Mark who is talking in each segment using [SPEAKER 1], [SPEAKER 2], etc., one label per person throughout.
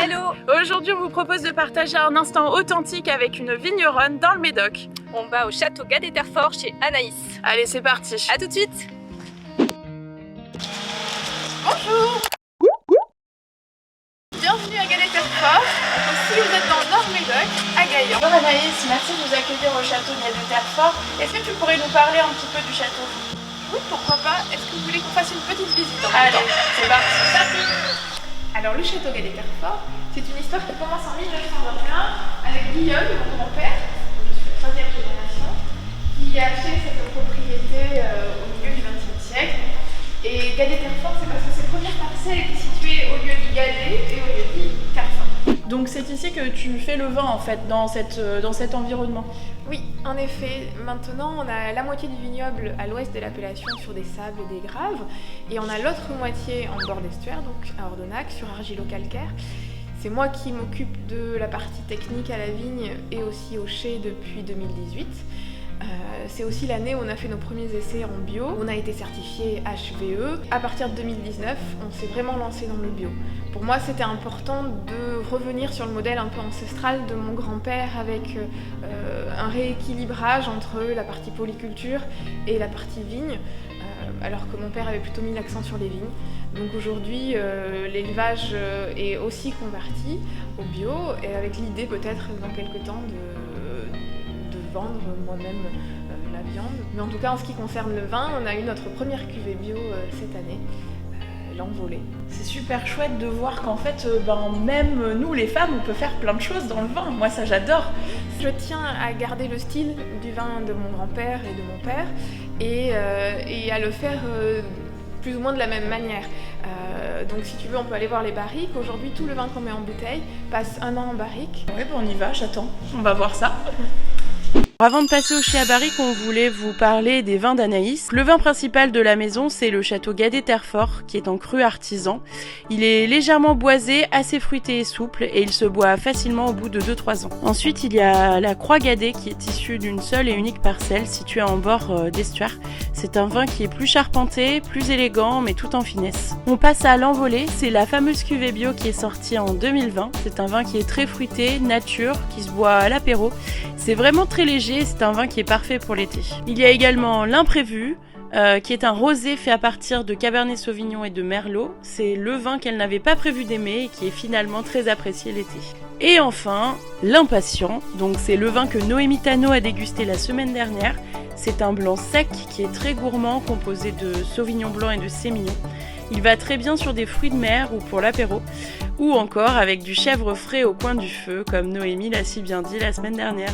[SPEAKER 1] Hello!
[SPEAKER 2] Aujourd'hui, on vous propose de partager un instant authentique avec une vigneronne dans le Médoc.
[SPEAKER 1] On va au château Gadet-Terfort chez Anaïs.
[SPEAKER 2] Allez, c'est parti!
[SPEAKER 1] A tout de suite!
[SPEAKER 2] Bonjour! Bienvenue à Gadet-Terfort. Si vous êtes dans le Nord Médoc, à Gaillan. Bonjour Anaïs, merci de nous accueillir au château Gadet-Terfort. Est-ce que tu pourrais nous parler un petit peu du château?
[SPEAKER 3] Oui, pourquoi pas. Est-ce que vous voulez qu'on fasse une petite visite en même
[SPEAKER 2] Allez,
[SPEAKER 3] temps?
[SPEAKER 2] c'est parti!
[SPEAKER 3] Alors, le château Gadet-Terfort, c'est une histoire qui commence en 1921 avec Guillaume, mon grand-père, je suis la troisième génération, qui a acheté cette propriété au milieu du XXe siècle. Et Gadet-Terfort, c'est parce que cette première parcelle était située au lieu dit Gadet et au lieu dit Terfort.
[SPEAKER 2] Donc c'est ici que tu fais le vin en fait, dans cet environnement.
[SPEAKER 3] Oui, en effet, maintenant on a la moitié du vignoble à l'ouest de l'appellation sur des sables et des graves, et on a l'autre moitié en bord d'estuaire, donc à Ordonac, sur argilo-calcaire. C'est moi qui m'occupe de la partie technique à la vigne et aussi au chai depuis 2018. C'est aussi l'année où on a fait nos premiers essais en bio. On a été certifié HVE. À partir de 2019, on s'est vraiment lancé dans le bio. Pour moi, c'était important de revenir sur le modèle un peu ancestral de mon grand-père avec un rééquilibrage entre la partie polyculture et la partie vigne, alors que mon père avait plutôt mis l'accent sur les vignes. Donc aujourd'hui, l'élevage est aussi converti au bio, et avec l'idée peut-être dans quelques temps de vendre moi-même la viande. Mais en tout cas, en ce qui concerne le vin, on a eu notre première cuvée bio cette année, l'Envolée.
[SPEAKER 2] C'est super chouette de voir qu'en fait, même nous les femmes, on peut faire plein de choses dans le vin. Moi ça j'adore.
[SPEAKER 3] Je tiens à garder le style du vin de mon grand-père et de mon père et à le faire plus ou moins de la même manière. Donc si tu veux, on peut aller voir les barriques. Aujourd'hui, tout le vin qu'on met en bouteille passe 1 an en barrique.
[SPEAKER 2] Ouais, on y va, j'attends. On va voir ça. Avant de passer au chai à barrique, on voulait vous parler des vins d'Anaïs. Le vin principal de la maison, c'est le château Gadet-Terfort, qui est en cru artisan. Il est légèrement boisé, assez fruité et souple, et il se boit facilement au bout de 2-3 ans. Ensuite, il y a la Croix Gadet, qui est issue d'une seule et unique parcelle, située en bord d'estuaire. C'est un vin qui est plus charpenté, plus élégant, mais tout en finesse. On passe à l'Envolée, c'est la fameuse cuvée bio qui est sortie en 2020. C'est un vin qui est très fruité, nature, qui se boit à l'apéro. C'est vraiment très léger, c'est un vin qui est parfait pour l'été. Il y a également l'Imprévu, qui est un rosé fait à partir de Cabernet Sauvignon et de Merlot. C'est le vin qu'elle n'avait pas prévu d'aimer et qui est finalement très apprécié l'été. Et enfin, l'Impatient, donc c'est le vin que Noémie Tano a dégusté la semaine dernière. C'est un blanc sec qui est très gourmand, composé de Sauvignon blanc et de Sémillon. Il va très bien sur des fruits de mer ou pour l'apéro, ou encore avec du chèvre frais au coin du feu, comme Noémie l'a si bien dit la semaine dernière.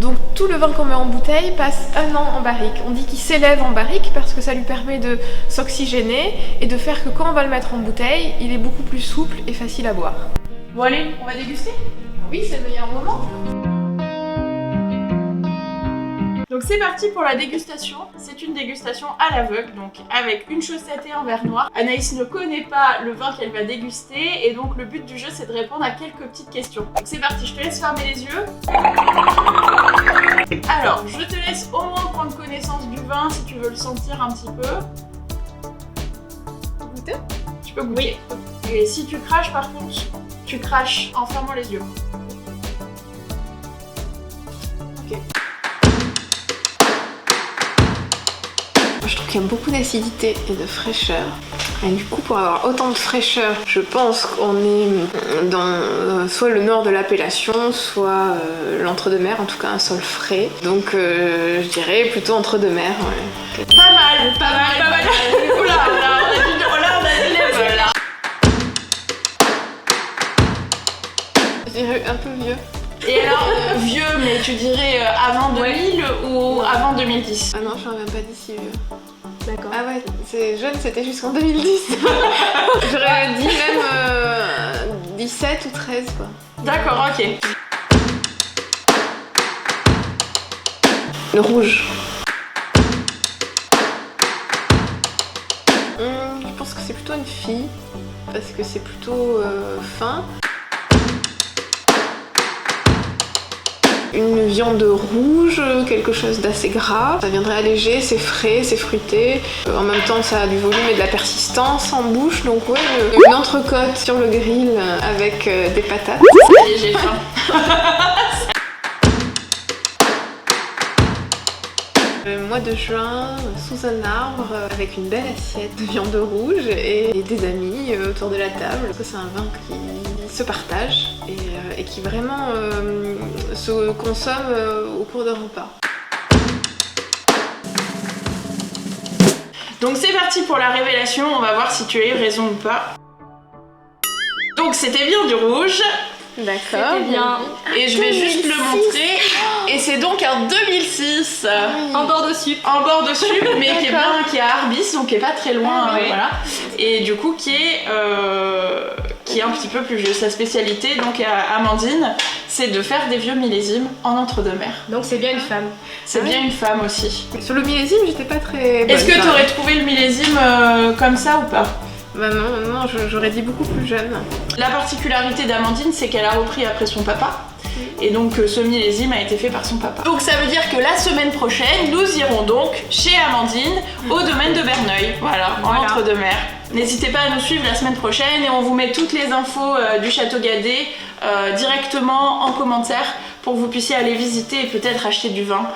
[SPEAKER 3] Donc tout le vin qu'on met en bouteille passe 1 an en barrique. On dit qu'il s'élève en barrique parce que ça lui permet de s'oxygéner et de faire que quand on va le mettre en bouteille, il est beaucoup plus souple et facile à boire.
[SPEAKER 2] Bon allez, on va déguster?
[SPEAKER 3] Oui, c'est le meilleur moment.
[SPEAKER 2] Donc c'est parti pour la dégustation. C'est une dégustation à l'aveugle, donc avec une chaussette et un verre noir. Anaïs ne connaît pas le vin qu'elle va déguster, et donc le but du jeu c'est de répondre à quelques petites questions. Donc c'est parti, je te laisse fermer les yeux. Alors, je te laisse au moins prendre connaissance du vin si tu veux le sentir un petit peu.
[SPEAKER 3] Goûter?
[SPEAKER 2] Tu peux goûter. Oui. Et si tu craches par contre, tu craches en fermant les yeux. Ok.
[SPEAKER 3] Je trouve qu'il y a beaucoup d'acidité et de fraîcheur. Et du coup, pour avoir autant de fraîcheur, je pense qu'on est dans soit le nord de l'appellation, soit l'entre-deux-mers, en tout cas un sol frais. Donc je dirais plutôt entre-deux-mers. Ouais.
[SPEAKER 2] Pas mal, pas mal, pas mal. Oula, là, on a dit level là.
[SPEAKER 3] Je dirais un peu vieux.
[SPEAKER 2] Et alors, vieux, mais tu dirais avant 2000 ou avant 2010?
[SPEAKER 3] Ah non, je ne même pas d'ici vieux.
[SPEAKER 2] D'accord.
[SPEAKER 3] Ah ouais, c'est jeune, c'était jusqu'en 2010. J'aurais dit même 17 ou 13 quoi.
[SPEAKER 2] D'accord, ok.
[SPEAKER 3] Le rouge. Je pense que c'est plutôt une fille, parce que c'est plutôt fin. Une viande rouge, quelque chose d'assez gras. Ça viendrait alléger, c'est frais, c'est fruité. En même temps, ça a du volume et de la persistance en bouche. Donc ouais, une entrecôte sur le grill avec des patates.
[SPEAKER 2] Allez, j'ai faim.
[SPEAKER 3] Mois de juin, sous un arbre, avec une belle assiette de viande rouge et des amis autour de la table. C'est un vin qui se partage et qui vraiment se consomme au cours d'un repas.
[SPEAKER 2] Donc c'est parti pour la révélation, on va voir si tu as eu raison ou pas. Donc c'était bien du rouge.
[SPEAKER 3] D'accord.
[SPEAKER 1] bien.
[SPEAKER 2] Et je vais juste le montrer. Et c'est donc un 2006.
[SPEAKER 1] En bord de sup.
[SPEAKER 2] En bord de sup, mais qui est à Arbis, donc qui est pas très loin,
[SPEAKER 1] oui.
[SPEAKER 2] voilà. Et du coup qui est un petit peu plus vieux. Sa spécialité, donc à Amandine, c'est de faire des vieux millésimes en entre-deux-mer.
[SPEAKER 1] Donc c'est bien une femme.
[SPEAKER 2] C'est bien une femme aussi.
[SPEAKER 3] Sur le millésime, j'étais pas très bonne.
[SPEAKER 2] Est-ce que tu aurais trouvé le millésime comme ça ou pas?
[SPEAKER 3] Bah non, j'aurais dit beaucoup plus jeune.
[SPEAKER 2] La particularité d'Amandine, c'est qu'elle a repris après son papa. Et donc ce millésime a été fait par son papa. Donc ça veut dire que la semaine prochaine, nous irons donc chez Amandine au domaine de Berneuil. Voilà, en entre-deux-mer. N'hésitez pas à nous suivre la semaine prochaine et on vous met toutes les infos du Château Gadet directement en commentaire pour que vous puissiez aller visiter et peut-être acheter du vin.